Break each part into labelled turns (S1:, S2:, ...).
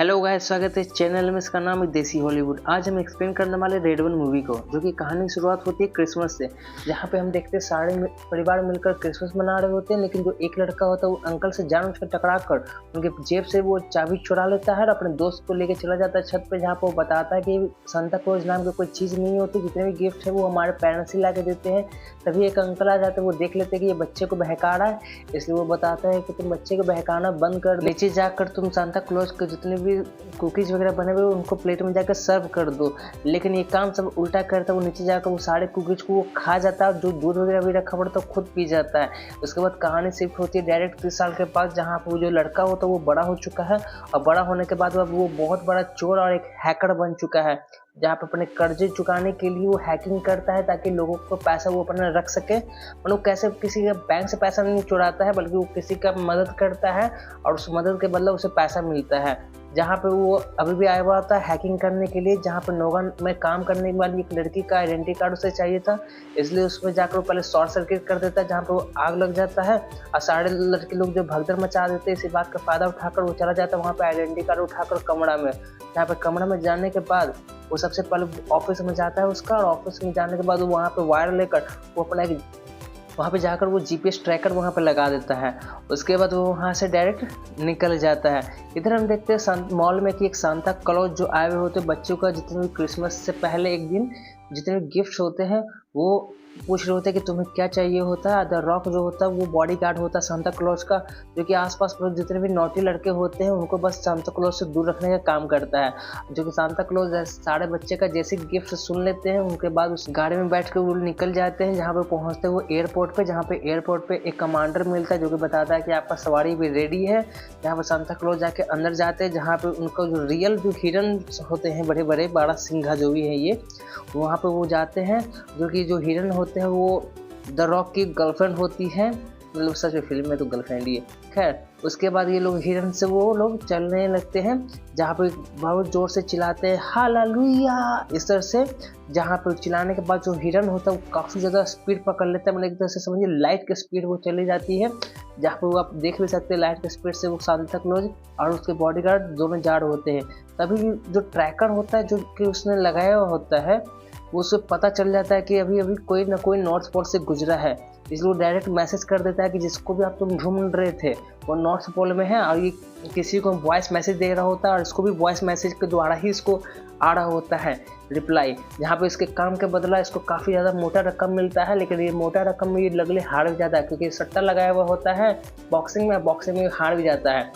S1: Hello guys, स्वागत है इस चैनल में। इसका नाम है देसी हॉलीवुड। आज हम एक्सप्लेन करने वाले रेड वन मूवी को, जो कि कहानी की शुरुआत होती है क्रिसमस से, जहाँ पे हम देखते हैं सारे परिवार मिलकर क्रिसमस मना रहे होते हैं। लेकिन जो एक लड़का होता है वो अंकल से जानबूझकर टकरा कर उनके जेब से वो चाबी चुरा लेता है और अपने दोस्त को लेकर चला जाता है छत पे, जहाँ पर वो बताता है कि सांता क्लॉज नाम की कोई चीज़ नहीं होती, जितने भी गिफ्ट है वो हमारे पेरेंट्स ही ला के देते हैं। तभी एक अंकल आ जाते हैं, वो देख लेते हैं कि ये बच्चे को बहका रहा है, इसलिए वो बताता है कि तुम बच्चे को बहकाना बंद कर, नीचे जाकर तुम सांता क्लॉज के जितने भी कुकीज वगैरह बने हुए उनको प्लेट में जाकर सर्व कर दो। लेकिन ये काम सब उल्टा करता है, वो नीचे जाकर वो सारे कुकीज को वो खा जाता है, जो दूध वगैरह भी रखा पड़ता है खुद पी जाता है। उसके बाद कहानी शिफ्ट होती है डायरेक्ट 30 साल के पास, जहाँ पर वो जो लड़का होता है वो बड़ा हो चुका है, और बड़ा होने के बाद वो बहुत बड़ा चोर और एक हैकर बन चुका है, जहाँ पे अपने कर्जे चुकाने के लिए वो हैकिंग करता है ताकि लोगों को पैसा वो अपना रख सके। मतलब कैसे किसी का बैंक से पैसा नहीं चुराता है, बल्कि वो किसी का मदद करता है और उस मदद के बदले उसे पैसा मिलता है। जहाँ पे वो अभी भी आया हुआ था हैकिंग करने के लिए, जहाँ पे नोगन में काम करने वाली एक लड़की का आइडेंटिटी कार्ड उसे चाहिए था, इसलिए उसमें जाकर वो पहले शॉर्ट सर्किट कर देता है, जहाँ पे वो आग लग जाता है और सारे लड़के लोग जो भगदड़ मचा देते हैं। इसी बात का फायदा उठाकर वो चला जाता है वहाँ पे आइडेंटिटी कार्ड उठाकर कमरा में। जहाँ पे कमरा में जाने के बाद वो सबसे पहले ऑफिस में जाता है उसका, और ऑफिस में जाने के बाद वो वहाँ पे वायर लेकर वो अपना एक वहाँ पे जाकर वो जीपीएस ट्रैकर वहाँ पे लगा देता है। उसके बाद वो वहाँ से डायरेक्ट निकल जाता है। इधर हम देखते हैं मॉल में कि एक सांता क्लॉज जो आए हुए होते बच्चों का, जितने भी क्रिसमस से पहले एक दिन जितने भी गिफ्ट्स होते हैं वो पूछ रहे होते हैं कि तुम्हें क्या चाहिए होता है। द रॉक जो होता है वो बॉडी गार्ड होता है सांता क्लॉज का, जो कि आसपास जितने भी नॉटी लड़के होते हैं उनको बस सांता क्लॉज से दूर रखने का काम करता है। जो कि सांता क्लॉज सारे बच्चे का जैसे गिफ्ट सुन लेते हैं, उनके बाद उस गाड़ी में बैठ के वो निकल जाते हैं। जहाँ पे पहुँचते हैं वो एयरपोर्ट पे, जहाँ पे एयरपोर्ट पे एक कमांडर मिलता है जो कि बताता है कि आपका सवारी भी रेडी है। जहाँ पे सांता क्लॉज जाके अंदर जाते हैं, जहाँ पे उनका जो रियल जो हिरन होते हैं बड़े बड़े 12 सिंघा जो भी है ये, वहाँ पे वो जाते हैं। जो कि जो हिरन होते हैं वो द रॉक की गर्लफ्रेंड होती है, मतलब सच में फिल्म में तो गर्लफ्रेंड ही है। खैर उसके बाद ये लोग हिरन से वो लोग चलने लगते हैं, जहाँ पे बहुत जोर से चिल्लाते हैं हालेलुया इस तरह से। जहाँ पे चिल्लाने के बाद जो हिरन होता है वो काफ़ी ज़्यादा स्पीड पकड़ लेता है, मतलब एक तरह से समझिए लाइट की स्पीड वो चली जाती है। जहाँ पे वो आप देख भी सकते हैं लाइट की स्पीड से वो सांता क्लॉज और उसके बॉडीगार्ड दोनों जा रहे होते हैं। तभी जो ट्रैकर होता है जो कि उसने लगाया हुआ होता है, उसे पता चल जाता है कि अभी अभी कोई ना कोई नॉर्थ पोल से गुजरा है, इसलिए वो डायरेक्ट मैसेज कर देता है कि जिसको भी आप तुम ढूंढ रहे थे वो नॉर्थ पोल में है। और ये किसी को वॉइस मैसेज दे रहा होता है और इसको भी वॉइस मैसेज के द्वारा ही इसको आ रहा होता है रिप्लाई, जहाँ पे इसके काम के बदला इसको काफ़ी ज़्यादा मोटा रकम मिलता है। लेकिन ये मोटा रकम में ये लगले हार भी जाता है, क्योंकि सट्टा लगाया हुआ होता है बॉक्सिंग में हार भी जाता है।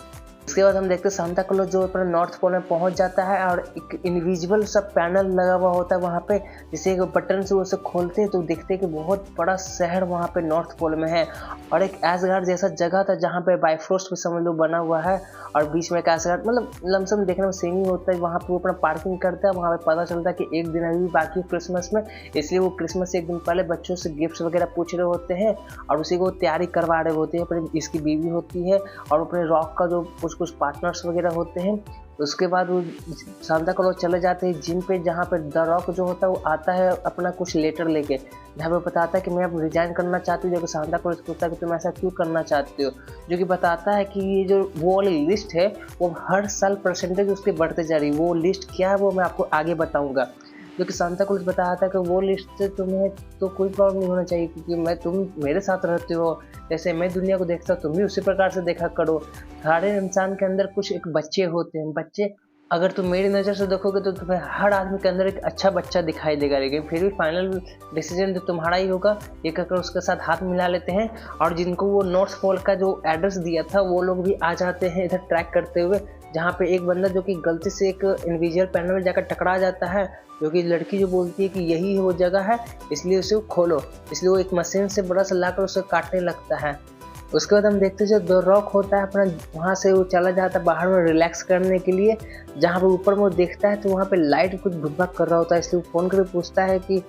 S1: इसके बाद हम देखते हैं सांता क्लॉज जो अपने नॉर्थ पोल में पहुंच जाता है और एक इनविजिबल सा पैनल लगा हुआ होता है वहाँ पे, जिसे एक बटन से उसे खोलते हैं तो देखते हैं कि बहुत बड़ा शहर वहाँ पे नॉर्थ पोल में है। और एक एसगार्ड जैसा जगह था जहाँ पे बाइफ्रोस्ट भी समझ लो बना हुआ है, और बीच में एक एसगार्ड, मतलब लमसम देखने में सेम ही होता है। वहाँ पे वो अपना पार्किंग करता है, वहाँ पे पता चलता है कि एक दिन अभी भी बाकी है क्रिसमस में, इसलिए वो क्रिसमस से एक दिन पहले बच्चों से गिफ्ट्स वगैरह पूछ रहे होते हैं और उसी को तैयारी करवा रहे होते हैं। अपनी इसकी बीवी होती है और अपने रॉक का जो कुछ पार्टनर्स वगैरह होते हैं। उसके बाद वो सांता क्लॉज चले जाते हैं जिम पे, जहाँ पे द रॉक जो होता है वो आता है अपना कुछ लेटर लेके, जहाँ पे बताता है कि मैं अब रिजाइन करना चाहती हूँ। जो कि सांता क्लॉज पूछता है कि तुम ऐसा क्यों करना चाहते हो, जो कि बताता है कि ये जो वो वाली लिस्ट है वो हर साल परसेंटेज उसके बढ़ते जा रही है। वो लिस्ट क्या है वो मैं आपको आगे बताऊँगा। जो कि सांता क्लॉज बताया था कि वो लिस्ट से तुम्हें तो कोई प्रॉब्लम नहीं होना चाहिए, क्योंकि तुम मेरे साथ रहते हो, जैसे मैं दुनिया को देखता हूँ तुम भी उसी प्रकार से देखा करो। हर इंसान के अंदर कुछ एक बच्चे होते हैं, बच्चे अगर तुम मेरी नज़र से देखोगे तो तुम्हें हर आदमी के अंदर एक अच्छा बच्चा दिखाई देगा, लेकिन फिर भी फाइनल डिसीजन तो तुम्हारा ही होगा। ये कहकर उसके साथ हाथ मिला लेते हैं, और जिनको वो नॉर्थ पोल का जो एड्रेस दिया था वो लोग भी आ जाते हैं इधर ट्रैक करते हुए। जहाँ पे एक बंदा जो कि गलती से एक इनविजिबल पैनल में जाकर टकरा जाता है, जो कि लड़की जो बोलती है कि यही वो जगह है इसलिए उसे खोलो, इसलिए वो एक मशीन से ब्रश लाकर उसे काटने लगता है। उसके बाद हम देखते हैं जो द रॉक होता है अपना वहाँ से वो चला जाता है बाहर में रिलैक्स करने के लिए। जहाँ पे ऊपर में वो देखता है तो वहाँ पे लाइट कुछ भुकभक कर रहा होता है, इसलिए वो फ़ोन करके पूछता है कि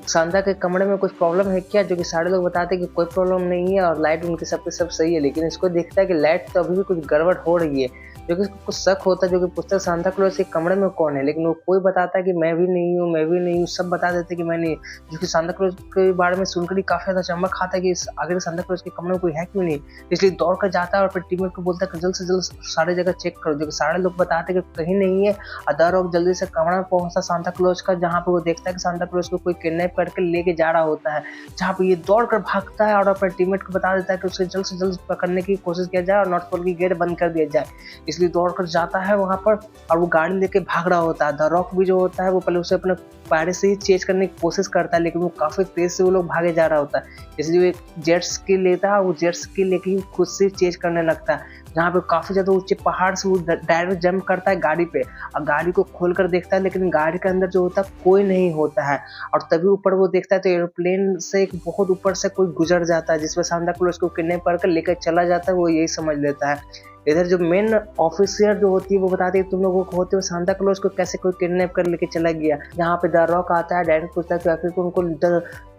S1: सांता के कमरे में कुछ प्रॉब्लम है क्या, जो कि सारे लोग बताते हैं कि कोई प्रॉब्लम नहीं है और लाइट उनके सब सही है। लेकिन इसको देखता है कि लाइट तो अभी भी कुछ गड़बड़ हो रही है, जो कि उसको कुछ शक होता है, जो कि पूछता है सांता क्लॉज के कमरे में कौन है, लेकिन वो कोई बताता है कि मैं भी नहीं हूँ, मैं भी नहीं हूँ, सब बता देते कि मैं नहीं। जो कि सांता क्लॉज के बारे में सुनकर ही काफी ज्यादा चमक खाता है कि आखिर सांता क्लॉज के कमरे में कोई है क्यों नहीं। इसलिए दौड़ कर जाता है और फिर टीममेट को बोलता है कि जल्द से जल्द सारी जगह चेक करो, जो कि सारे लोग बताते हैं कि कहीं नहीं है। द रॉक जल्दी से कमरा में पहुंचता सांता क्लॉज का, जहाँ पे वो देखता है कि सांता क्लॉज को कोई किडनैप करके लेके जा रहा होता है, जहाँ पे ये दौड़ कर भागता है और अपने टीममेट को बता देता है कि उसे जल्द से जल्द पकड़ने की कोशिश किया जाए और नॉर्थ पोल की गेट बंद कर दिया जाए। इसलिए दौड़कर जाता है वहां पर और वो गाड़ी लेके भाग रहा होता है। द रॉक भी जो होता है वो पहले उसे अपने पैर से ही चेज करने की कोशिश करता है, लेकिन वो काफी तेज से वो लोग भागे जा रहा होता है। इसलिए वो एक जेट स्की लेता है, वो जेट स्की लेके ही खुद से चेज करने लगता है, जहाँ पे काफी ज्यादा ऊंचे पहाड़ से वो डायरेक्ट जंप करता है गाड़ी पे और गाड़ी को खोल कर देखता है, लेकिन गाड़ी के अंदर जो होता है कोई नहीं होता है। और तभी ऊपर वो देखता है तो एरोप्लेन से एक बहुत ऊपर से कोई गुजर जाता है, जिसमें सांता क्लॉज को किडनैप करके लेकर चला जाता है। वो यही समझ लेता है। इधर जो मेन ऑफिसर जो होती है वो बताती है तुम लोगों को होते हुए सांता क्लॉज को कैसे कोई किडनैप कर लेके चला गया। यहाँ पे द रॉक आता है, डायरेक्ट पूछता है कि आखिर को उनको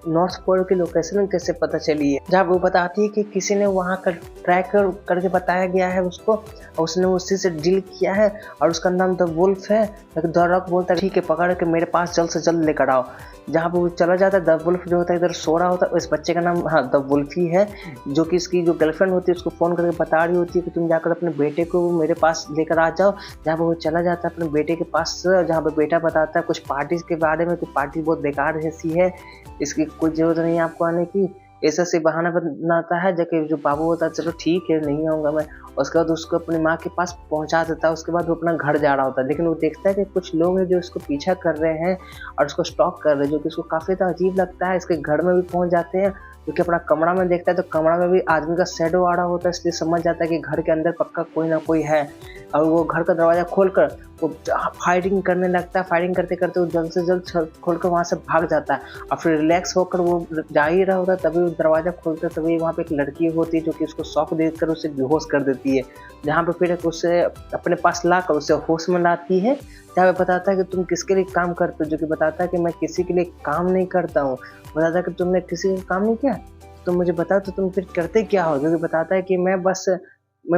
S1: नॉर्थ पोल की लोकेशन कैसे पता चली है, जहाँ वो बताती है कि किसी ने वहाँ का ट्रैक करके बताया गया है उसको और उसने उसी से डील किया है और उसका नाम द वुल्फ है। द रॉक बोलता है ठीक है, पकड़ के मेरे पास जल्द से जल्द लेकर आओ। जहाँ पे वो चला जाता है, द वुल्फ जो होता है इधर सो रहा होता है। इस बच्चे का नाम द वुल्फ ही है, जो कि इसकी जो गर्लफ्रेंड होती है उसको फोन करके बता रही होती है कि तुम जाकर अपने बेटे को मेरे पास लेकर आ जाओ। जहाँ पे वो चला जाता है अपने बेटे के पास, जहाँ पे बेटा बताता है कुछ पार्टी के बारे में, तो पार्टी बहुत बेकार जैसी है, इसकी कोई जरूरत नहीं है आपको आने की। ऐसा से बहाना बनाता है, जबकि जो बाबू होता है चलो ठीक है नहीं आऊँगा मैं। उसके बाद उसको अपनी माँ के पास पहुंचा देता है। उसके बाद वो अपना घर जा रहा होता है, लेकिन वो देखता है कि कुछ लोग हैं जो इसको पीछा कर रहे हैं और उसको स्टॉक कर रहे हैं, जो कि उसको काफ़ी ज़्यादा अजीब लगता है। इसके घर में भी पहुंच जाते हैं, क्योंकि अपना कमरा में देखता है तो कमरा में भी आदमी का शैडो आ रहा होता है, इसलिए समझ जाता है कि घर के अंदर पक्का कोई ना कोई है। और वो घर का दरवाज़ा खोलकर वो फायरिंग करने लगता है। फायरिंग करते करते वो जल्द से जल्द खोलकर वहाँ से भाग जाता है और फिर रिलैक्स होकर वो जा ही रहा होता है, तभी वो दरवाज़ा खोलता है। तभी वहाँ पे एक लड़की होती है जो कि उसको शॉक देकर उसे बेहोश कर देती है, जहाँ पे फिर उसे अपने पास लाकर उसे होश में लाती है, जहाँ पे बताता है कि तुम किसके लिए काम करते हो, जो कि बताता है कि मैं किसी के लिए काम नहीं करता हूँ। बताता है कि तुमने किसी का काम नहीं किया, तुम मुझे बताओ तो तुम फिर करते क्या हो, जो कि बताता है कि मैं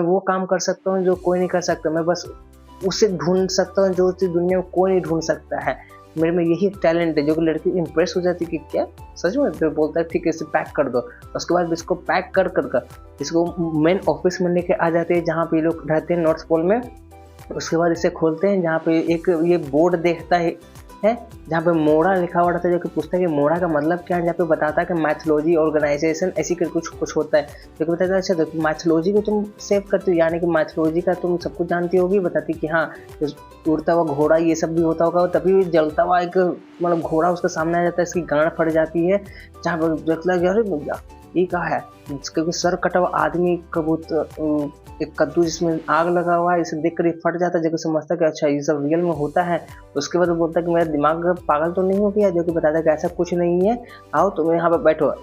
S1: वो काम कर सकता हूँ जो कोई नहीं कर सकता, मैं बस उसे ढूंढ सकता हूँ जो चीज़ दुनिया में कोई नहीं ढूंढ सकता है, मेरे में यही टैलेंट है। जो कि लड़की इंप्रेस हो जाती है कि क्या सच में, तो बोलता है ठीक है इसे पैक कर दो। उसके बाद इसको पैक कर इसको मेन ऑफिस में लेके आ जाते हैं, जहाँ पे ये लोग रहते हैं नॉर्थ पोल में। उसके बाद इसे खोलते हैं, जहाँ पे एक ये बोर्ड देखता है जहाँ पे मोड़ा लिखा हुआ रहता है, जो कि पूछता है कि मोड़ा का मतलब क्या है। जहाँ पे बताता है कि मैथोलॉजी ऑर्गेनाइजेशन ऐसी कर कुछ होता है, जो कि बताता है अच्छा तो मैथोलॉजी को तुम सेव करती हो, यानी कि मैथोलॉजी का तुम सब कुछ जानती होगी। बताती कि हाँ उड़ता हुआ घोड़ा ये सब भी होता होगा। तभी जलता हुआ एक मतलब घोड़ा उसके सामने आ जाता है, इसकी गांड फट जाती है, जहाँ पर जलता है अरे भैया ये कहा है, क्योंकि सर कटा हुआ आदमी कबूतर एक कद्दू जिसमें आग लगा हुआ है, इसे देखकर ये फट जाता है, जो कि समझता है कि अच्छा ये सब रियल में होता है। उसके बाद वो बोलता है कि मेरा दिमाग पागल तो नहीं हो गया, जो कि बताता है कि ऐसा कुछ नहीं है, आओ तुम यहाँ पर बैठो।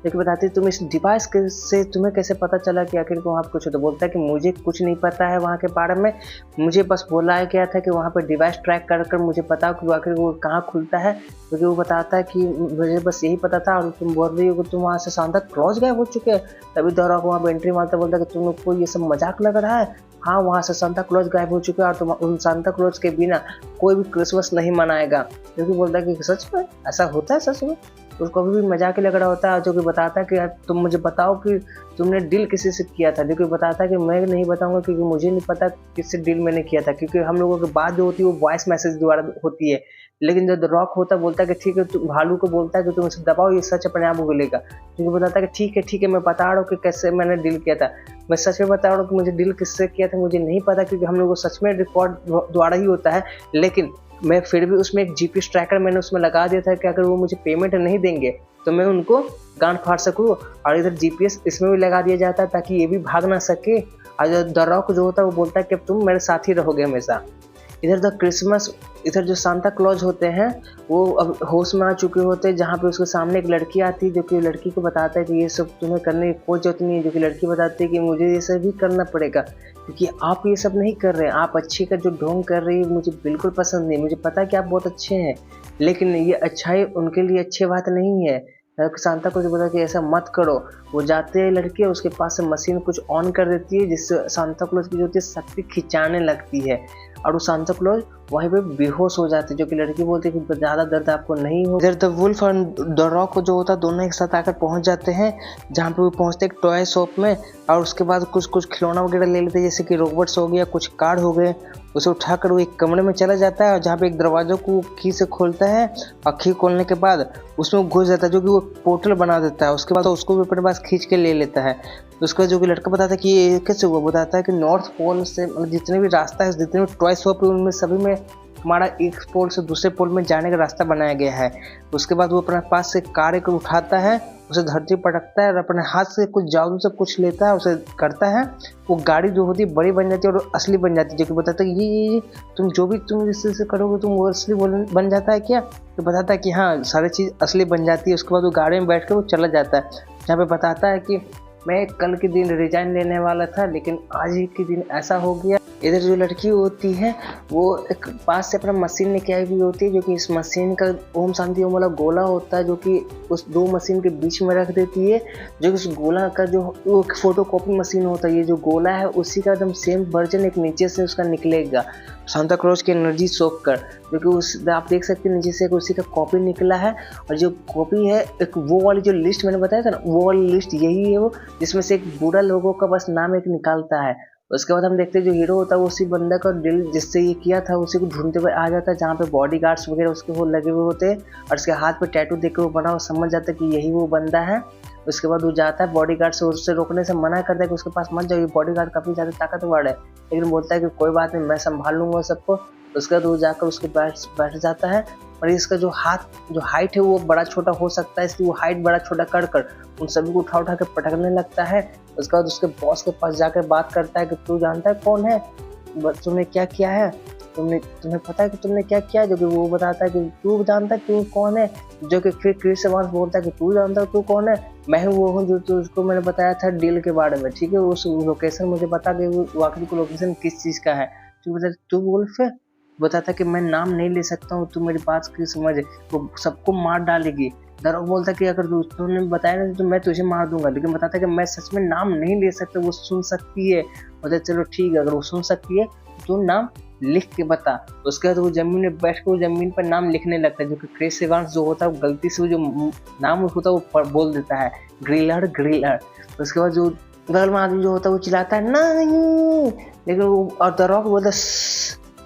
S1: लेकिन बताती है तुम इस डिवाइस से तुम्हें कैसे पता चला कि आखिर वहाँ पर कुछ है, तो बोलता है कि मुझे कुछ नहीं पता है वहाँ के बारे में, मुझे बस बोला गया था कि वहाँ पर डिवाइस ट्रैक कर मुझे पता कि आखिर वो कहाँ खुलता है, क्योंकि वो बताता है कि मुझे बस यही पता था और तुम बोल रही हो कि तुम वहाँ से सांता क्लॉज गायब हो चुके हैं। तभी द रॉक वहाँ पर एंट्री मारता, बोलता है कि तुम लोग को ये सब मजाक लग रहा है, हाँ वहाँ से सांता क्लॉज गायब हो चुके हैं और तुम उन सांता क्लॉज के बिना कोई भी क्रिसमस नहीं मनाएगा। क्योंकि बोलता है कि सच में ऐसा होता है, सच में उसको अभी भी मजाक ही लग रहा होता है। जो कि बताता है कि तुम मुझे बताओ कि तुमने डील किसी से किया था, जो कि बताता है कि मैं नहीं बताऊंगा क्योंकि मुझे नहीं पता किससे डील मैंने किया था, क्योंकि हम लोगों की बात जो होती है वो वॉइस मैसेज द्वारा होती है। लेकिन जो द रॉक होता है बोलता है कि ठीक है, तुम भालू को बोलता है कि तुम इसे दबाओ ये सच अपने आप बोलेगा। क्योंकि बताता है कि ठीक है मैं बता रहा हूँ कि कैसे मैंने डील किया था, मैं सच में बता रहा हूँ कि मुझे डील किससे किया था मुझे नहीं पता, क्योंकि हम लोगों को सच में रिकॉर्ड द्वारा ही होता है। लेकिन मैं फिर भी उसमें एक जीपीएस ट्रैकर मैंने उसमें लगा दिया था कि अगर वो मुझे पेमेंट नहीं देंगे तो मैं उनको गांड फाड़ सकूँ, और इधर जीपीएस इसमें भी लगा दिया जाता है ताकि ये भी भाग ना सके। और जो द रॉक जो होता है वो बोलता है कि अब तुम मेरे साथ ही रहोगे हमेशा। इधर जो सांता क्लॉज होते हैं वो अब होश में आ चुके होते हैं, जहाँ पे उसके सामने एक लड़की आती है, जो कि लड़की को बताता है कि ये सब तुम्हें करने की कोई जरूरत नहीं है। जो कि लड़की बताती है कि मुझे ये सब भी करना पड़ेगा क्योंकि आप ये सब नहीं कर रहे हैं, आप अच्छे का जो ढोंग कर रही है मुझे बिल्कुल पसंद नहीं। मुझे पता है कि आप बहुत अच्छे हैं, लेकिन ये अच्छाई उनके लिए अच्छी बात नहीं है, सांता क्लॉज बोलता है कि ऐसा मत करो। वो जाते हैं लड़की, उसके पास से मशीन कुछ ऑन कर देती है जिससे सांता क्लॉज की जो होती है शक्ति खिंचाने लगती है और वो सांता क्लॉज वहीं पे बेहोश हो जाते हैं। जो कि लड़की बोलती है कि ज़्यादा दर्द आपको नहीं हो। इधर द वुल्फ और द रॉक जो होता है दोनों एक साथ आकर पहुंच जाते हैं, जहाँ पे वो पहुंचते एक टॉय शॉप में और उसके बाद कुछ खिलौना वगैरह ले लेते हैं, जैसे कि रोबोट्स हो गया, कुछ कार हो गए। उसे उठाकर वो एक कमरे में चला जाता है और जहाँ पे एक दरवाजे को की से खोलता है और की खोलने के बाद उसमें घुस जाता है, जो कि वो पोर्टल बना देता है। उसके बाद उसको भी अपने पास खींच के ले लेता है। उसका जो कि लड़का बताता है कि ये कैसे हुआ, बताता है कि नॉर्थ पोल से मतलब जितने भी रास्ता है, जितने भी टॉय शॉप है उनमें सभी में हमारा एक पोल से दूसरे पोल में जाने का रास्ता बनाया गया है। उसके बाद वो अपने पास से कार को उठाता है, उसे धरती पटकता है और अपने हाथ से कुछ जादू से कुछ लेता है, उसे करता है। वो गाड़ी जो होती है बड़ी बन जाती है और असली बन जाती है। जो कि बताता है ये तुम जो भी तुम इससे करोगे तुम वो असली बन जाता है क्या। तो बताता है कि हाँ सारी चीज़ असली बन जाती है। उसके बाद वो गाड़ी में बैठ कर वो चला जाता है, जहाँ पे बताता है कि मैं कल के दिन रिजाइन लेने वाला था लेकिन आज ही के दिन ऐसा हो गया। इधर जो लड़की होती है वो एक पास से अपना मशीन लेके आई हुई होती है, जो कि इस मशीन का ओम शांति ओम वाला गोला होता है, जो कि उस दो मशीन के बीच में रख देती है। जो कि उस गोला का जो फोटो कॉपी मशीन होता है, ये जो गोला है उसी का एकदम सेम वर्जन एक नीचे से उसका निकलेगा सांता क्लॉज की एनर्जी सोख कर। जो कि उस आप देख सकते हैं नीचे से एक उसी का कॉपी निकला है। और जो कॉपी है एक वो वाली जो लिस्ट मैंने बताया था ना, वो वाली लिस्ट यही है वो, जिसमें से एक बुरा लोगों का बस नाम एक निकालता है। उसके बाद हम देखते हैं जो हीरो होता है वो उसी बंदे का दिल जिससे ये किया था उसी को ढूंढते हुए आ जाता है, जहाँ पे बॉडी गार्ड्स वगैरह उसके वो लगे हुए होते हैं और उसके हाथ पे टैटू देख के वो बना, वो समझ जाता है कि यही वो बंदा है। उसके बाद वो जाता है बॉडी गार्ड से उससे रोकने से मना करता है कि उसके पास मत जाओ, बॉडी गार्ड काफ़ी ज़्यादा ताकतवर है, लेकिन बोलता है कि कोई बात नहीं मैं संभाल लूँगा सबको। उसके बाद वो जाकर उसके बैठ जाता है और इसका जो हाइट है वो बड़ा छोटा हो सकता है, इसलिए वो हाइट बड़ा छोटा कर उन सभी को उठा के पटकने लगता है। उसके बाद उसके बॉस के पास जाकर बात करता है कि तू जानता है कौन है, तुमने क्या किया है, तुम्हें पता है कि तुमने क्या किया। जो कि वो बताता है कि तू जानता है तू कौन है। जो कि फिर क्रिस एवंस बोलता है कि तू जानता है तू कौन है, मैं वो हूँ जो तुझको मैंने बताया था डील के बारे में, ठीक है। उस लोकेशन मुझे बता दे वो आखिरी को लोकेशन किस चीज़ का है। तू बोल फिर बताता कि मैं नाम नहीं ले सकता हूँ, तू मेरी बात की समझ, वो सबको मार डालेगी। दरोगा बोलता कि अगर तूने बताया ना तो मैं तुझे मार दूंगा, लेकिन बताता कि मैं सच में नाम नहीं ले सकता, वो सुन सकती है। बोलता चलो ठीक है अगर वो सुन सकती है तो नाम लिख के बता। उसके बाद वो जमीन में बैठ कर जमीन पर नाम लिखने लगता है। जो कि क्रिस एवंस जो होता है वो गलती से जो नाम होता है वो बोल देता है ग्रिलर। उसके बाद जो बगल में आदमी जो होता है वो चिल्लाता है नहीं, लेकिन वो और दरोगा बोलता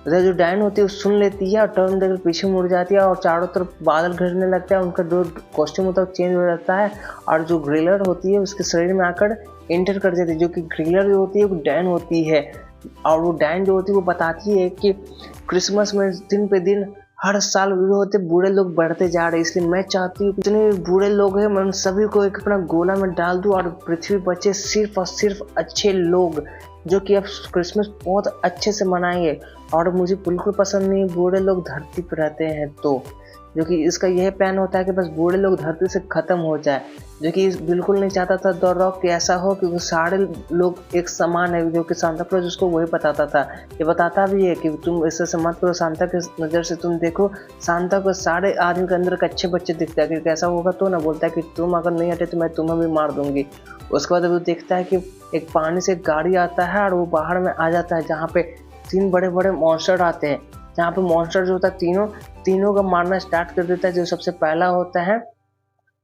S1: उधर जो डायन होती है वो सुन लेती है और टर्न देकर पीछे मुड़ जाती है और चारों तरफ बादल गरजने लगता है। उनका जो कॉस्ट्यूम होता है चेंज हो जाता है और जो ग्रिलर होती है उसके शरीर में आकर एंटर कर जाती है। जो कि ग्रिलर जो होती है वो डायन होती है और वो डायन जो होती है वो बताती है कि क्रिसमस में दिन पे दिन हर साल जो होते बूढ़े लोग बढ़ते जा रहे हैं, इसलिए मैं चाहती हूँ जितने भी बूढ़े लोग हैं मैं उन सभी को एक अपना गोला में डाल दूँ और पृथ्वी बचे सिर्फ और सिर्फ अच्छे लोग, जो कि अब क्रिसमस बहुत अच्छे से मनाएंगे। और मुझे बिल्कुल पसंद नहीं बूढ़े लोग धरती पर रहते हैं, तो जो कि इसका यह प्लान होता है कि बस बूढ़े लोग धरती से ख़त्म हो जाए। जो कि बिल्कुल नहीं चाहता था द रॉक कि ऐसा हो, क्योंकि सारे लोग एक समान है। जो कि सांता क्लॉज उसको वही बताता था, ये बताता भी है कि तुम इससे मत करो, सांता की नज़र से तुम देखो, सांता को सारे आदमी के अंदर के अच्छे बच्चे दिखते हैं, क्योंकि ऐसा होगा तो ना बोलता है कि तुम अगर नहीं हटे तो मैं तुम्हें भी मार दूंगी। उसके बाद वो देखता है कि एक पानी से गाड़ी आता है और वो बाहर में आ जाता है, जहाँ पे 3 बड़े बड़े मॉन्स्टर आते हैं। जहाँ पे मॉन्स्टर जो होता है तीनों का मारना स्टार्ट कर देता है। जो सबसे पहला होता है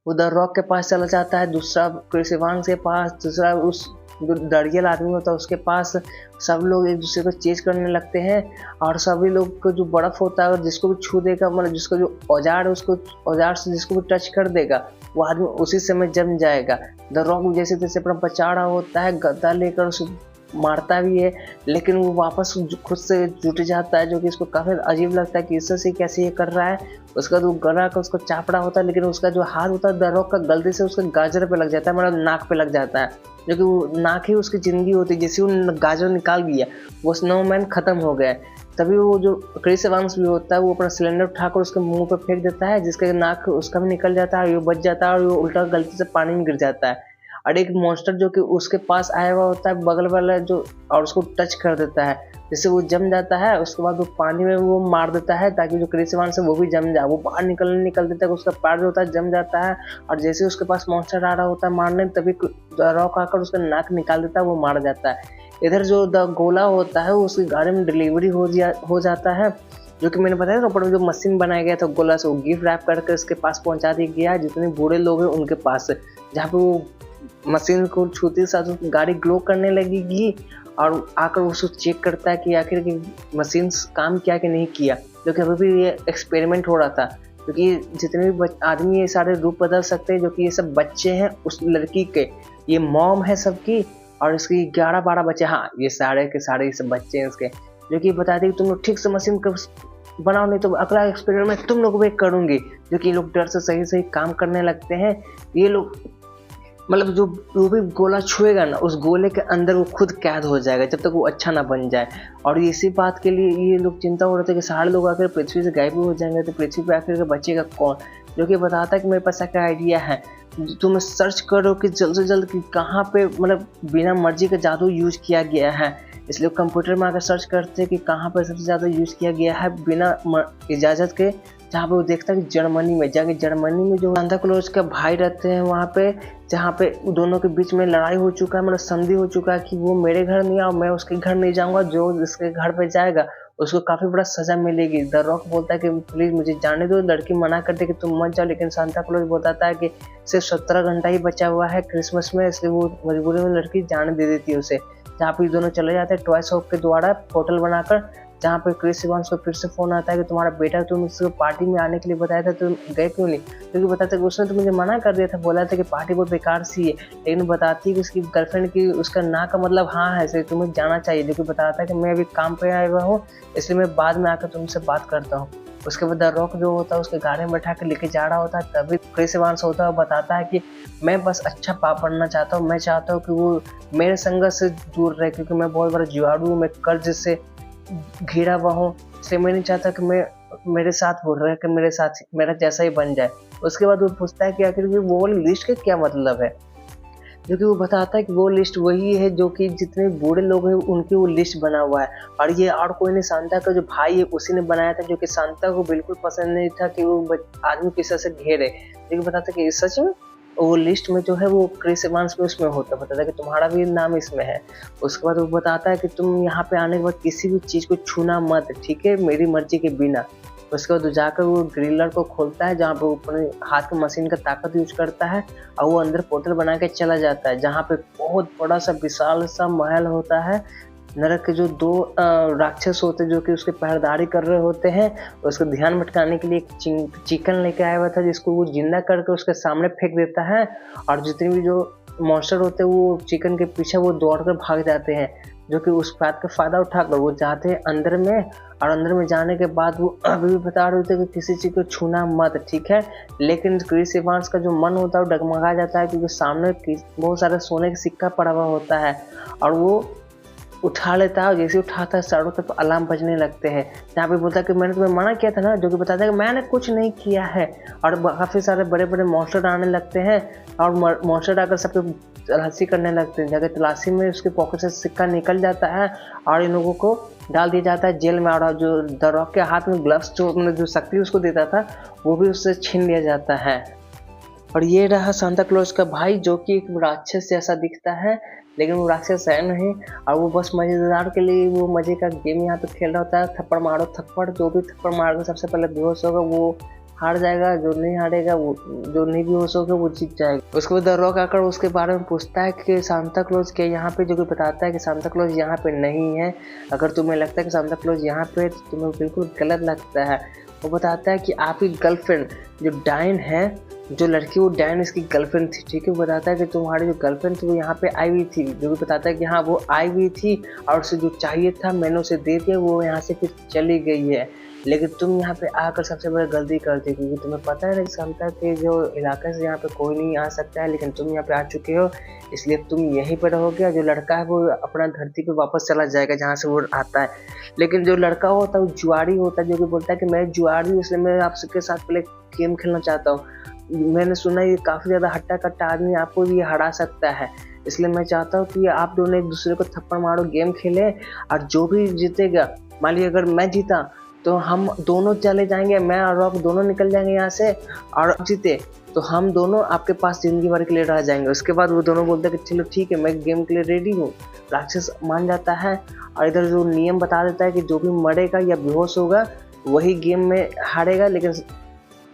S1: वो द रॉक के पास चला जाता है, दूसरा क्रिस एवंस के पास, तीसरा उस जो दरियल आदमी होता है उसके पास। सब लोग एक दूसरे को चेज करने लगते हैं और सभी लोग को जो बर्फ होता है जिसको भी छू देगा, मतलब जिसका जो औजार है उसको औजार से जिसको भी टच कर देगा वो आदमी उसी समय जम जाएगा। द रॉक जैसे तैसे अपना बचा रहा होता है, गद्दा लेकर उसे मारता भी है, लेकिन वो वापस खुद से जुट जाता है। जो कि इसको काफ़ी अजीब लगता है कि इससे से कैसे ये कर रहा है। उसका जो गला का उसको चापड़ा होता है, लेकिन उसका जो हाथ होता है द रॉक का गलती से उसके गाजर पे लग जाता है, मतलब नाक पे लग जाता है। जो कि वो नाक ही उसकी ज़िंदगी होती है, जैसे वो गाजर निकाल दिया वो स्नोमैन ख़त्म हो गया। तभी वो जो क्रिस एवंस भी होता है वो अपना सिलेंडर उठाकर उसके मुंह पे फेंक देता है, जिसके नाक उसका भी निकल जाता है, वो बच जाता है और वो उल्टा गलती से पानी में गिर जाता है। और एक मॉन्स्टर जो कि उसके पास आया हुआ होता है बगल वाला जो, और उसको टच कर देता है, जिससे वो जम जाता है। उसके बाद वो पानी में वो मार देता है ताकि जो क्रिस इवांस है वो भी जम जाए। वो बाहर निकल देता है, उसका पैर जो होता है जम जाता है, और जैसे उसके पास मॉन्स्टर आ रहा होता है मारने, तभी रॉक आकर उसका नाक निकाल देता है, वो मार जाता है। इधर जो द गोला होता है वो उसकी गाड़ी में डिलीवरी हो जाता है, जो कि मैंने बताया था ऊपर में जो मशीन बनाया गया था गोला से, वो गिफ्ट रैप करके उसके पास पहुंचा दिया गया जितने बूढ़े लोग हैं उनके पास, जहाँ पे वो मशीन को छूते साथ गाड़ी ग्लो करने लगेगी, और आकर उसको चेक करता है कि आखिर की मशीन काम किया कि नहीं किया, जो कि अभी भी ये एक्सपेरिमेंट हो रहा था, क्योंकि जितने भी आदमी ये सारे रूप बदल सकते हैं, जो कि ये सब बच्चे हैं उस लड़की के, ये मॉम है सबकी, और इसकी 11-12 बच्चे, हाँ ये सारे के सारे ये सब बच्चे हैं इसके, जो कि बताते कि तुम लोग ठीक से मशीन बनाओ, नहीं तो अगला एक्सपेरिमेंट तुम लोग भी करूंगी। जो कि लोग डर से सही काम करने लगते हैं। ये लोग मतलब जो भी गोला छुएगा ना, उस गोले के अंदर वो खुद कैद हो जाएगा जब तक वो अच्छा ना बन जाए। और इसी बात के लिए ये लोग चिंता हो रहे थे कि सारे लोग आकर पृथ्वी से गायब हो जाएंगे, तो पृथ्वी पे आकर बचेगा कौन। जो कि बताता है कि मेरे पास एक आइडिया है, तुम सर्च करो कि जल्द से जल्द कि कहाँ पे मतलब बिना मर्जी का जादू यूज किया गया है। इसलिए कंप्यूटर में आकर सर्च करते हैं कि कहाँ पर सबसे ज़्यादा यूज किया गया है बिना इजाज़त के, जहाँ पे वो देखता है कि जर्मनी में जाके, जर्मनी में जो सांता क्लॉज के भाई रहते हैं वहाँ पे, जहाँ पे दोनों के बीच में लड़ाई हो चुका है, मतलब संधि हो चुका है कि वो मेरे घर नहीं आओ, मैं उसके घर नहीं जाऊँगा, जो जिसके घर पे जाएगा उसको काफ़ी बड़ा सज़ा मिलेगी। द रॉक बोलता है कि प्लीज़ मुझे जाने दो, लड़की मना करती है कि तुम मत जाओ, लेकिन सांता क्लॉज बताता है कि सिर्फ 17 घंटा ही बचा हुआ है क्रिसमस में, इसलिए वो मजबूरी में लड़की जाने दे देती है उसे। जहाँ पे दोनों चले जाते हैं टॉय शॉप के द्वारा पोर्टल बनाकर, जहाँ पे क्रिस इवांस को फिर से फोन आता है कि तुम्हारा बेटा, तुम इसको पार्टी में आने के लिए बताया था, तुम गए क्यों नहीं, क्योंकि बताता है कि उसने तो मुझे मना कर दिया था, बोला था कि पार्टी बहुत बेकार सी है, लेकिन बताती है कि उसकी गर्लफ्रेंड की उसका ना का मतलब हाँ है, इसलिए तुम्हें जाना चाहिए। जो कि बताता है कि मैं अभी काम पे आया हुआ हूँ, इसलिए मैं बाद में आकर तुमसे बात करता हूँ। उसके बाद द रॉक जो होता है उसके गाड़ी में बैठा कर लेके जा रहा होता है, तभी क्रिस इवांस होता है और बताता है कि मैं बस अच्छा पाप बनना चाहता हूँ, मैं चाहता हूँ कि वो मेरे संगत से दूर रहे, क्योंकि मैं बहुत बड़ा जुआड़ू हूँ, मैं कर्ज से घिरा हुआ हूँ, इसलिए मैं नहीं चाहता कि मैं मेरे साथ बोल रहा है कि मेरे साथ मेरा जैसा ही बन जाए। उसके बाद वो पूछता है कि आखिर वो वाली लिस्ट का क्या मतलब है, जो कि वो बताता है कि वो लिस्ट वही है जो कि जितने बूढ़े लोग हैं उनकी वो लिस्ट बना हुआ है, और ये और कोई नहीं, सांता का जो भाई है उसी ने बनाया था, जो कि सांता को बिल्कुल पसंद नहीं था कि वो आदमी किसी से घेरे। लेकिन बताता है कि सच में वो लिस्ट में जो है वो क्रिस इवांस में उसमें होता, बताता है कि तुम्हारा भी नाम इसमें है। उसके बाद वो बताता है कि तुम यहाँ पे आने के बाद किसी भी चीज़ को छूना मत, ठीक है, मेरी मर्जी के बिना। उसके बाद जाकर वो ग्रिलर को खोलता है, जहाँ पे वो अपने हाथ की मशीन का ताकत यूज करता है, और वो अंदर पोर्टल बना के चला जाता है, जहाँ पे बहुत बड़ा सा विशाल सा महल होता है। नरक के जो 2 राक्षस होते हैं जो कि उसके पहरेदारी कर रहे होते हैं, उसको ध्यान भटकाने के लिए एक चिकन लेके आया हुआ था, जिसको वो जिंदा करके उसके सामने फेंक देता है, और जितने भी जो मॉन्स्टर होते हैं वो चिकन के पीछे वो दौड़कर भाग जाते हैं, जो कि उस बात का फायदा उठाकर वो जाते हैं अंदर में। और अंदर में जाने के बाद वो अभी भी बता रहे होते हैं कि किसी चीज़ को छूना मत, ठीक है, लेकिन क्रिस इवांस का जो मन होता है वो डगमगा जाता है, क्योंकि सामने बहुत सारा सोने का सिक्का पड़ा हुआ होता है, और वो उठा लेता है, और जैसे उठाता है चारों तरफ अलार्म बजने लगते हैं। जहाँ पे बोलता है कि मैंने तुम्हें मना किया था ना, जो कि बताता है कि मैंने कुछ नहीं किया है। और काफ़ी सारे बड़े बड़े मॉन्स्टर आने लगते हैं, और मॉन्स्टर आकर सबके तलाशी करने लगते हैं। जाकर तलाशी में उसके पॉकेट से सिक्का निकल जाता है, और इन लोगों को डाल दिया जाता है जेल में। और जो द रॉक के हाथ में ग्लव्स जो शक्ति उसको देता था वो भी उससे छीन लिया जाता है। और ये रहा सांता क्लॉज का भाई, जो कि एक राक्षस जैसा दिखता है, लेकिन वो राक्षस है नहीं, और वो बस मजेदार के लिए वो मजे का गेम यहाँ पे खेल रहा होता है। थप्पड़ मारो थप्पड़, जो भी थप्पड़ मार के सबसे पहले बेहोश होगा वो हार जाएगा, जो नहीं हारेगा वो, जो नहीं बेहोश होगा वो जीत जाएगा। उसके बाद द रॉक आकर उसके बारे में पूछता है कि सांता क्लॉज क्या यहाँ पे, जो कि बताता है कि सांता क्लॉज यहाँ पे नहीं है। अगर तुम्हें लगता है कि सांता क्लॉज यहाँ पे तो तुम्हें बिल्कुल गलत लगता है। वो बताता है कि आपकी गर्लफ्रेंड जो डायन है, जो लड़की वो डायन इसकी गर्लफ्रेंड थी, ठीक है। वो बताता है कि तुम्हारी जो गर्लफ्रेंड थी वो यहाँ पे आई हुई थी, जो भी बताता है कि हाँ वो आई हुई थी, और उसे जो चाहिए था मैंने उसे दे दिया, वो यहाँ से फिर चली गई है। लेकिन तुम यहाँ पे आकर सबसे बड़ी गलती करते, क्योंकि तुम्हें पता है ना सांता के जो इलाके से यहाँ पे कोई नहीं आ सकता है, लेकिन तुम यहाँ पे आ चुके हो, इसलिए तुम यहीं पर रहोगे। जो लड़का है वो अपना धरती पे वापस चला जाएगा जहाँ से वो आता है। लेकिन जो लड़का होता है वो जुआरी होता है, जो कि बोलता है कि मैं जुआरी हूँ, इसलिए मैं आपके साथ पहले गेम खेलना चाहता हूँ। मैंने सुना ये काफ़ी ज़्यादा हट्टा-कट्टा आदमी, आपको भी ये हरा सकता है। इसलिए मैं चाहता हूँ कि आप दोनों एक दूसरे को थप्पड़ मारो, गेम खेलें, और जो भी जीतेगा, मान लीजिए अगर मैं जीता तो हम दोनों चले जाएंगे, मैं और रॉक दोनों निकल जाएंगे यहाँ से, और जीते तो हम दोनों आपके पास ज़िंदगी भर के लिए रह जाएंगे। उसके बाद वो दोनों बोलते हैं कि चलो ठीक है, मैं गेम के लिए रेडी हूँ। राक्षस मान जाता है और इधर जो नियम बता देता है कि जो भी मरेगा या बेहोश होगा वही गेम में हारेगा। लेकिन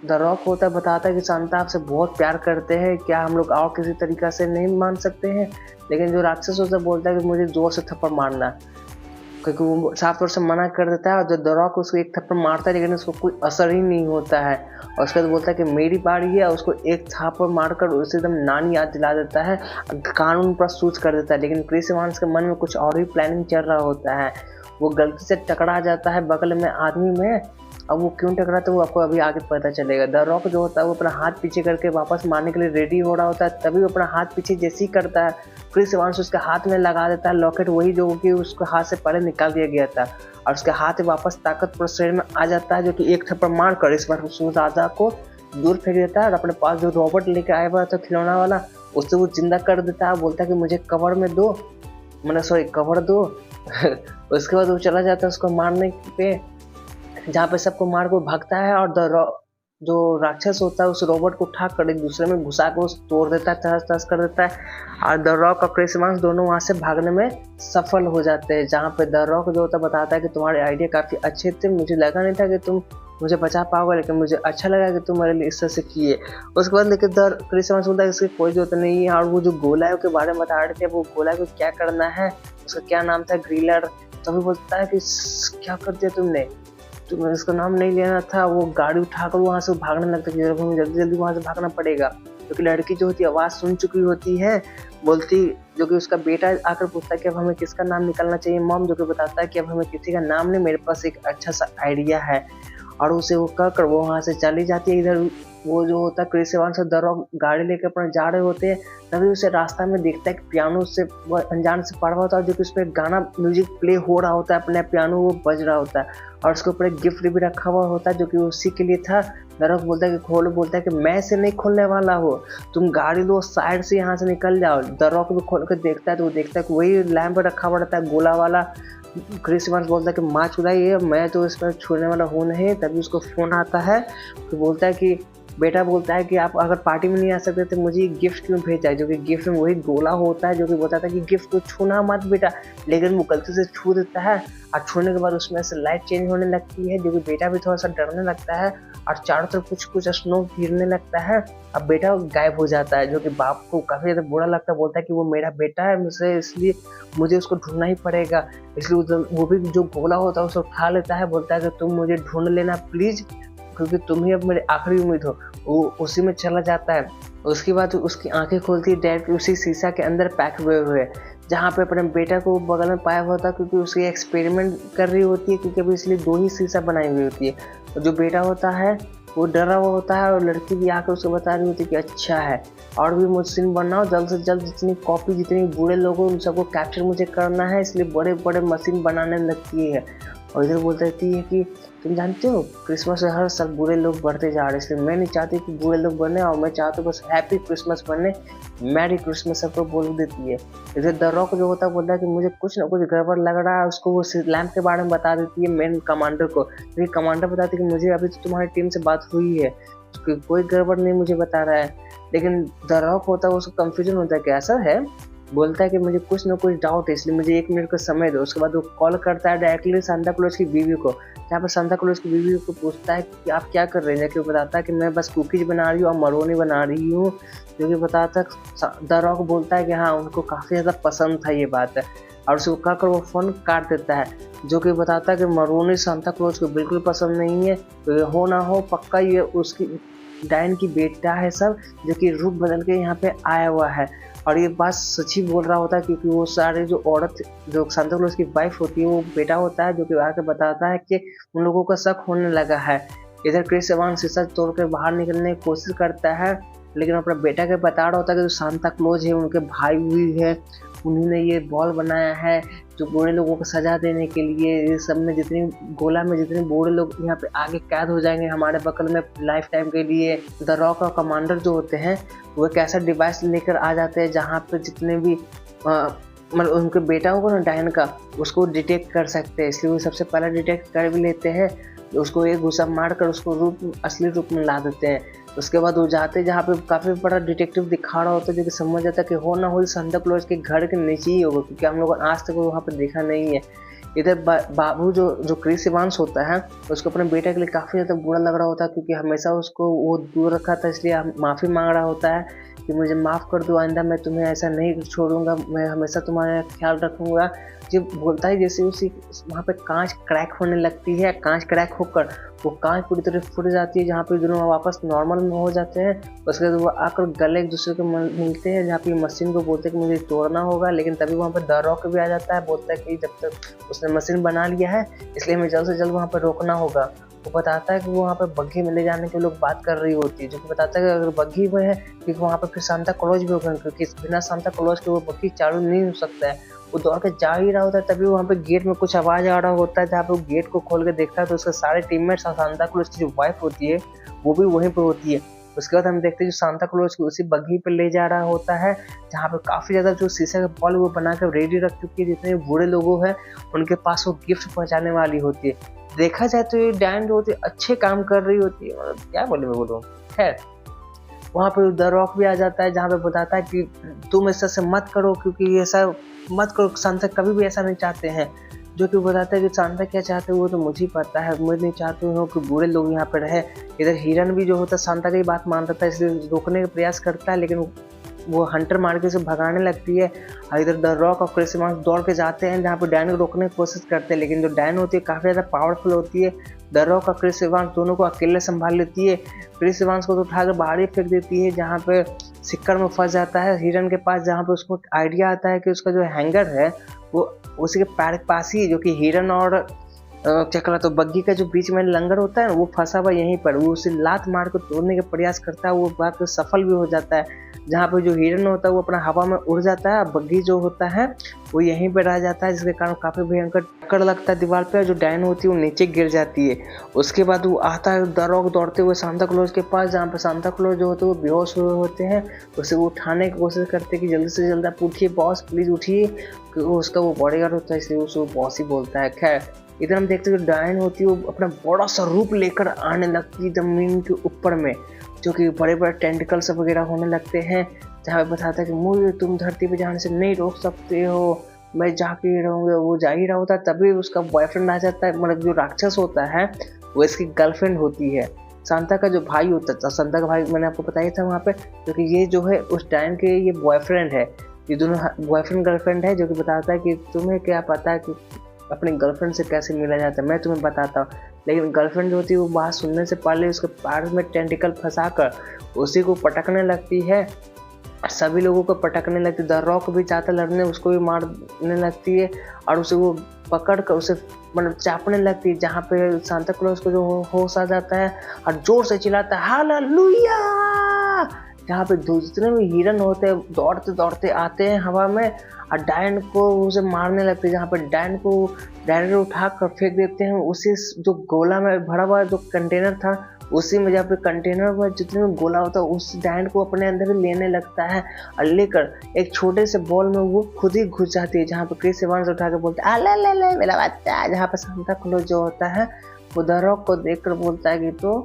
S1: द रॉक होता है, बताता है कि सांता आपसे बहुत प्यार करते हैं, क्या हम लोग और किसी तरीक़ा से नहीं मान सकते हैं। लेकिन जो राक्षस होता है बोलता है कि मुझे ज़ोर से थप्पड़ मारना है, क्योंकि वो साफ तौर से मना कर देता है। और जो द रॉक उसको एक थप्पड़ मारता है लेकिन उसको कोई असर ही नहीं होता है। और उसके बाद बोलता है कि मेरी बारी है, उसको एक थप्पड़ मारकर उसे एकदम नानी याद दिला देता है, कानून पर सूच कर देता है। लेकिन क्रिस इवांस के मन में कुछ और ही प्लानिंग चल रहा होता है। वो गलती से टकरा जाता है बगल में आदमी में। अब वो क्यों टकरा तो वो आपको अभी आगे पता चलेगा। द रॉक जो होता है वो अपना हाथ पीछे करके वापस मारने के लिए रेडी हो रहा होता है, तभी वो अपना हाथ पीछे जैसे ही करता है क्रिस इवांस उसके हाथ में लगा देता है लॉकेट, वही जो कि उसके हाथ से पहले निकाल दिया गया था। और उसके हाथ में वापस ताकतवर शरीर में आ जाता है, जो कि एक थप्पड़ मार कर इस बार उस राजा को दूर फेंक देता है। और अपने पास जो रॉबर्ट लेके आया हुआ था खिलौना वाला, उससे वो जिंदा कर देता है। बोलता है कि मुझे कवर में दो, कवर दो। उसके बाद वो चला जाता है उसको मारने पे, जहाँ पे सबको मार को भागता है। और जो राक्षस होता है उस रोबोट को उठा कर एक दूसरे में घुसा कर उसे तोड़ देता है, तहस तहस कर देता है। और द रॉक और क्रिस इवांस दोनों वहाँ से भागने में सफल हो जाते हैं। जहाँ पे द रॉक जो होता है बताता है कि तुम्हारे आइडिया काफ़ी अच्छे थे, मुझे लगा नहीं था कि तुम मुझे बचा पाओगे, लेकिन मुझे अच्छा लगा कि तुम मेरे लिए इस तरह से किए। उसके बाद लेकिन क्रिस इवांस बोलता है इसकी कोई जरूरत नहीं है। और वो जो गोला है के बारे में बता रहे थे, वो गोला को क्या करना है, उसका क्या नाम था, ग्रिलर। तभी बोलता है कि क्या कर दिया तुमने, तुम्हें इसका नाम नहीं लेना था। वो गाड़ी उठाकर वहाँ से भागने लगता है कि हमें जल्दी जल्दी वहाँ से भागना पड़ेगा, क्योंकि लड़की जो होती है आवाज़ सुन चुकी होती है, बोलती जो कि उसका बेटा आकर पूछता है कि अब हमें किसका नाम निकालना चाहिए मॉम, जो कि बताता है कि अब हमें किसी का नाम नहीं, मेरे पास एक अच्छा सा आइडिया है। और उसे वो कहकर वो वहाँ से चली जाती है। इधर वो जो होता है क्रिस इवांस और द रॉक गाड़ी लेकर अपने जा रहे होते हैं, तभी उसे रास्ता में देखता है कि पियानो से वो अनजान से पढ़ रहा होता है, जो कि उस पर गाना म्यूजिक प्ले हो रहा होता है, अपने पियानो वो बज रहा होता है। और उसके ऊपर एक गिफ्ट भी रखा हुआ होता है जो कि उसी के लिए था। द रॉक बोलता है कि खोलो, बोलता है कि मैं इसे नहीं खोलने वाला हो, तुम गाड़ी लो, साइड से यहाँ से निकल जाओ। द रॉक भी खोल कर देखता है तो वो देखता है कि वही लैंप रखा हुआ रहता है गोला वाला। क्रिस इवांस बोलता है कि माँ चुराई है, मैं तो इस पर छूने वाला हूँ नहीं। तभी उसको फ़ोन आता है तो बोलता है कि बेटा, बोलता है कि आप अगर पार्टी में नहीं आ सकते तो मुझे गिफ्ट क्यों भेजा है, जो कि गिफ्ट में वही गोला होता है, जो कि बताता है कि गिफ्ट को छूना मत बेटा। लेकिन वो गलती से छू देता है और छूने के बाद उसमें से लाइट चेंज होने लगती है, जो कि बेटा भी थोड़ा सा डरने लगता है और चारों तरफ कुछ कुछ स्नो गिरने लगता है। अब बेटा गायब हो जाता है, जो कि बाप को काफ़ी ज़्यादा बुरा लगता है। बोलता है कि वो मेरा बेटा है, मुझे इसलिए मुझे उसको ढूंढना ही पड़ेगा। इसलिए वो भी जो गोला होता है उसे उठा लेता है, बोलता है कि तुम मुझे ढूंढ लेना प्लीज़, क्योंकि तुम ही अब मेरी आखिरी उम्मीद हो। वो उसी में चला जाता है। उसके बाद उसकी आंखें खुलती है डायरेक्ट उसी शीशा के अंदर पैक हुए हुए, जहाँ पे अपने बेटा को बगल में पाया हुआ था, क्योंकि उसकी एक्सपेरिमेंट कर रही होती है, क्योंकि अभी इसलिए 2 ही शीशा बनाई हुई होती है। और जो बेटा होता है वो डरा हुआ होता है और लड़की भी आकर उसको बता रही होती है कि अच्छा है और भी मशीन बनाओ, जल्द से जल्द जितनी कॉपी जितनी बूढ़े लोग उन सबको कैप्चर मुझे करना है, इसलिए बड़े बड़े मशीन बनाने लगती है। और इधर बोलती रहती है कि तुम जानते हो क्रिसमस में हर साल बुरे लोग बढ़ते जा रहे हैं, इसलिए मैं नहीं चाहती कि बुरे लोग बने, और मैं चाहती हूँ बस हैप्पी क्रिसमस बने, मैरी क्रिसमस सबको बोल देती है। इधर द रॉक जो होता है बोलता है कि मुझे कुछ ना कुछ गड़बड़ लग रहा है। उसको वो लैंप के बारे में बता देती है मेन कमांडर को, क्योंकि कमांडर बताती है कि मुझे अभी तो तुम्हारी टीम से बात हुई है, क्योंकि कोई गड़बड़ नहीं मुझे बता रहा है। लेकिन द रॉक होता है उसको कंफ्यूजन होता है कि ऐसा है, बोलता है कि मुझे कुछ ना कुछ डाउट है, इसलिए मुझे 1 मिनट का समय दो। उसके बाद वो कॉल करता है डायरेक्टली सांता क्लॉज की बीवी को, जहाँ पर सांता क्लॉज की बीवी को पूछता है कि आप क्या कर रहे हैं, कि बताता है कि मैं बस कुकीज बना रही हूँ और मरोनी बना रही हूँ, जो कि बताता है। द रॉक बोलता है कि हाँ उनको काफ़ी ज़्यादा पसंद था ये बात है, और उसको कहकर वो फ़ोन काट देता है, जो कि बताता है कि मरोनी सांता क्लॉज को बिल्कुल पसंद नहीं है, तो हो ना हो पक्का ये उसकी डायन की बेटा है सब, जो कि रूप बदल के यहाँ पे आया हुआ है। और ये बात सच ही बोल रहा होता है, क्योंकि वो सारे जो औरत जो सांता क्लॉज की वाइफ होती है वो बेटा होता है, जो कि आके बताता है कि उन लोगों का शक होने लगा है। इधर क्रिस इवांस शीशा तोड़कर बाहर निकलने की कोशिश करता है, लेकिन अपना बेटा के बता रहा होता है कि जो सांता क्लॉज है उनके भाई हुई है, उन्होंने ये बॉल बनाया है, जो बूढ़े लोगों को सजा देने के लिए ये सब में जितनी गोला में जितने बूढ़े लोग यहाँ पे आगे कैद हो जाएंगे हमारे बगल में लाइफ टाइम के लिए, द रॉक और कमांडर जो होते हैं वो एक ऐसा डिवाइस लेकर आ जाते हैं जहाँ पे जितने भी मतलब उनके बेटा होगा ना डायन का, उसको डिटेक्ट कर सकते हैं। इसलिए वो सबसे पहले डिटेक्ट कर भी लेते हैं, उसको एक घुसा मार कर उसको असली रूप में ला देते हैं। उसके बाद वो जाते हैं जहाँ पे काफ़ी बड़ा डिटेक्टिव दिखा रहा होता है, जो कि समझ जाता है कि हो ना हो सांता क्लॉज के घर के नीचे ही होगा, क्योंकि हम लोगों ने आज तक वहाँ पर देखा नहीं है। इधर बाबू जो क्रिस इवांस होता है उसको अपने बेटे के लिए काफ़ी ज़्यादा बुरा लग रहा होता है, क्योंकि हमेशा उसको वो दूर रखा था, इसलिए माफ़ी मांग रहा होता है कि मुझे माफ़ कर दो, आइंदा मैं तुम्हें ऐसा नहीं छोड़ूंगा, मैं हमेशा तुम्हारा ख्याल रखूंगा। जब बोलता है जैसे उसी वहाँ पे कांच क्रैक होने लगती है, कांच क्रैक होकर वो कांच पूरी तरह फूट जाती है, जहाँ पे दोनों वापस नॉर्मल में हो जाते हैं। उसके बाद वो आकर गले एक दूसरे को मिलते हैं, जहाँ पे मशीन को बोलते हैं कि मुझे तोड़ना होगा, लेकिन तभी वहाँ पे द रॉक भी आ जाता है, बोलता है कि जब तक उसने मशीन बना लिया है इसलिए हमें जल्द से जल्द वहाँ पर रोकना होगा। वो बताता है कि वो वहाँ पे बग्घी में ले जाने के लोग बात कर रही होती है, जो कि बताता है कि अगर बग्घी में है क्योंकि वहाँ पे फिर सांता क्लॉज भी होगा, क्योंकि बिना सांता क्लॉज के वो बग्घी चालू नहीं हो सकता है। वो दौड़ के जा ही रहा होता है, तभी वहाँ पे गेट में कुछ आवाज़ आ रहा होता है, जहाँ पे वो गेट को खोल के देखता है तो उसके सारे टीममेट्स और सांता क्लॉज की जो वाइफ होती है वो भी वहीं पर होती है। उसके बाद हम देखते हैं जो सांता क्लॉज को उसी बग्घी पे ले जा रहा होता है, जहाँ पे काफ़ी ज़्यादा जो शीशे का बॉल वो बना कर रेडी रख चुकी है, जितने बूढ़े लोगों हैं उनके पास वो गिफ्ट पहुँचाने वाली होती है। देखा जाए तो ये डायन जो होती है अच्छे काम कर रही होती है, मतलब क्या बोले मैं बोलूँ। खैर वहाँ पे द रॉक भी आ जाता है, जहाँ पे बताता है कि तुम ऐसा से मत करो, क्योंकि ऐसा मत करो, सांता कभी भी ऐसा नहीं चाहते हैं। जो कि बताता है कि सांता क्या चाहते हैं वो तो मुझे पता है, मैं नहीं चाहती हूँ कि बूढ़े लोग यहाँ पे रहे। इधर हिरन भी जो होता है सांता की बात मानता था, इसलिए रोकने का प्रयास करता है, लेकिन वो हंटर मार के उसे भगाने लगती है। और इधर द रॉक और क्रिस इवांस दौड़ के जाते हैं जहाँ पे डायन को रोकने की कोशिश करते हैं, लेकिन जो डायन होती है काफ़ी ज़्यादा पावरफुल होती है। द रॉक और क्रिस इवांस दोनों को अकेले संभाल लेती है। क्रिस इवांस को तो उठाकर बाहर ही फेंक देती है, जहाँ पे सिक्कर में फंस जाता है हिरन के पास, जहाँ पे उसको आइडिया आता है कि उसका जो हैंगर है वो उसी के पैर के पास ही, जो कि हिरन और चकला तो बग्घी का जो बीच में लंगर होता है वो फंसा हुआ यहीं पर। वो उसे लात मार कर तोड़ने का प्रयास करता है, वो बात तो सफल भी हो जाता है, जहाँ पे जो हिरन होता है वो अपना हवा में उड़ जाता है, बग्घी जो होता है वो यहीं पे रह जाता है, जिसके कारण काफ़ी भयंकर टक्कर लगता है दीवार पे, जो डायन होती है वो नीचे गिर जाती है। उसके बाद वो आता है द रॉक दौड़ते हुए सांता क्लॉज के पास, जहाँ पे सांता क्लॉज जो होते हैं वो बेहोश हुए होते हैं। उसे वो उठाने की कोशिश करते हैं कि जल्दी से जल्दी आप उठिए बॉस, प्लीज़ उठिए, क्योंकि उसका वो बॉडीगार्ड होता है इसलिए उसको बॉस ही बोलता है। खैर इधर हम देखते हैं जो डायन होती है वो अपना बड़ा सा रूप लेकर आने लगती है जमीन के ऊपर में, जो कि बड़े बड़े टेंटिकल्स वगैरह होने लगते हैं, जहाँ पे बताता है कि मुझे तुम धरती पे जाने से नहीं रोक सकते हो, मैं जाके ही रहूँगा। वो जा ही रहा होता है, तभी उसका बॉयफ्रेंड आ जाता है, मतलब जो राक्षस होता है वो इसकी गर्लफ्रेंड होती है, सांता का जो भाई होता है। सांता का भाई मैंने आपको बताया था वहाँ पे, क्योंकि ये जो है उस डायन के ये बॉयफ्रेंड है, ये दोनों बॉयफ्रेंड गर्लफ्रेंड है, जो कि बताता है कि तुम्हें क्या पता है कि अपनी गर्लफ्रेंड से कैसे मिला जाता है, मैं तुम्हें बताता हूँ। लेकिन गर्लफ्रेंड जो होती है वो बात सुनने से पहले उसके पैर में टेंटिकल फंसाकर उसी को पटकने लगती है, सभी लोगों को पटकने लगती है। द रॉक भी चाहता लड़ने, उसको भी मारने लगती है और उसे वो पकड़ कर उसे मतलब चापने लगती है, जहाँ पे सांता क्लॉज को जो होश आ जाता है और जोर से चिल्लाता है हालेलुया, जहाँ पे जितने भी हिरन होते हैं दौड़ते दौड़ते आते हैं हवा में और डायन को उसे मारने लगते हैं, जहाँ पर डायन को डायरेक्ट उठा कर फेंक देते हैं उसी जो गोला में भरा हुआ जो कंटेनर था, उसी में जहाँ पे कंटेनर में जितने भी गोला होता है उस डायन को अपने अंदर ही लेने लगता है और लेकर एक छोटे से बॉल में वो खुद ही घुस जाती है, जहाँ पे क्रिस इवांस उठा के बोलता है ले मेरा बच्चा, जहाँ पे सांता क्लॉज जो होता है वो द रॉक को देख कर बोलता है कि तो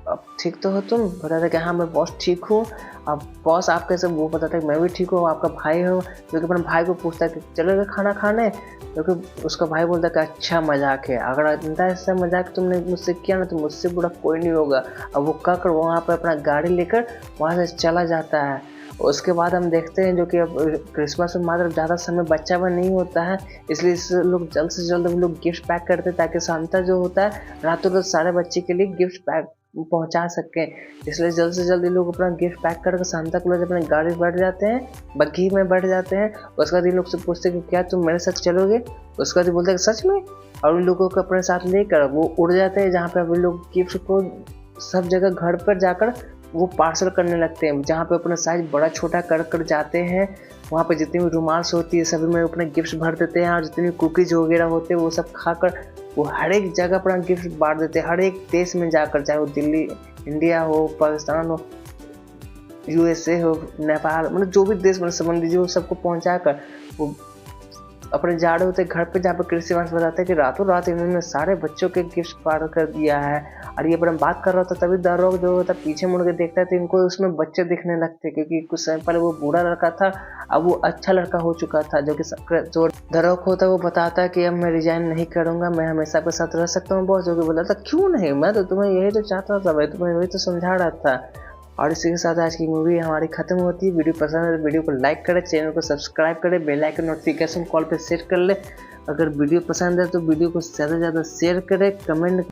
S1: अब ठीक तो हो तुम, बताता कि हाँ मैं बॉस ठीक हूँ। अब बॉस आप कैसे, वो बताता है कि मैं भी ठीक हूँ, आपका भाई हो, जो कि अपने भाई को पूछता है कि चलोगे खाना खाने, क्योंकि उसका भाई बोलता है कि अच्छा मजाक है, अगर इतना ऐसा मजाक तुमने मुझसे किया ना तो मुझसे बुरा कोई नहीं होगा। अब वो कहकर वहाँ पर अपना गाड़ी लेकर वहाँ से चला जाता है। उसके बाद हम देखते हैं जो कि अब क्रिसमस में मात्र ज़्यादा समय बचा हुआ नहीं होता है, इसलिए इस लोग जल्द से जल्द वो लोग गिफ्ट पैक करते हैं, ताकि सांता जो होता है रातों रात सारे बच्चे के लिए गिफ्ट पैक पहुंचा सकें। इसलिए जल्द से जल्द ये लोग अपना गिफ्ट पैक करके सांता क्लॉज अपने गाड़ी बैठ जाते हैं, बग्घी में बैठ जाते हैं। उसके बाद इन लोग से पूछते हैं कि क्या तुम मेरे साथ चलोगे, उसके बाद बोलते हैं कि सच में, और उन लोगों को अपने साथ लेकर वो उड़ जाते हैं, जहाँ पे अब लोग गिफ्ट को सब जगह घर पर जाकर वो पार्सल करने लगते हैं, जहाँ पे अपना साइज बड़ा छोटा कर कर जाते हैं वहाँ पे जितनी भी रुमाल्स होती है सभी में अपने गिफ्ट भर देते हैं, और जितनी भी कुकीज़ वगैरह होते हैं वो सब खाकर वो हर एक जगह अपना गिफ्ट बांट देते हैं, हर एक देश में जाकर, चाहे वो दिल्ली, इंडिया हो, पाकिस्तान हो, यूएसए हो, नेपाल, मतलब जो भी देश मतलब समझ लीजिए, वो सबको पहुँचा कर वो अपने जा रहे होते घर पे, जहाँ पे क्रिसमस बताते हैं कि रातों रात इन्होंने सारे बच्चों के गिफ्ट पार कर दिया है। और ये पर हम बात कर रहा था तभी दरोग जो होता पीछे मुड़ के देखता है तो इनको उसमें बच्चे दिखने लगते, क्योंकि कुछ समय पहले वो बूढ़ा लड़का था, अब वो अच्छा लड़का हो चुका था। जो कि जो दरोग होता है वो बताता है कि अब मैं रिजाइन नहीं करूंगा, मैं हमेशा आपके साथ रह सकता हूँ बॉस। जो कि बोला था क्यों नहीं, मैं तो तुम्हें यही तो चाहता था, मैं तुम्हें वही तो समझा रहा था। और इसी के साथ आज की मूवी हमारी खत्म होती है। वीडियो पसंद है तो वीडियो को लाइक करें, चैनल को सब्सक्राइब करें, बेल आइकन नोटिफिकेशन कॉल पे सेट कर ले। अगर वीडियो पसंद है तो वीडियो को ज़्यादा से ज़्यादा शेयर करें, कमेंट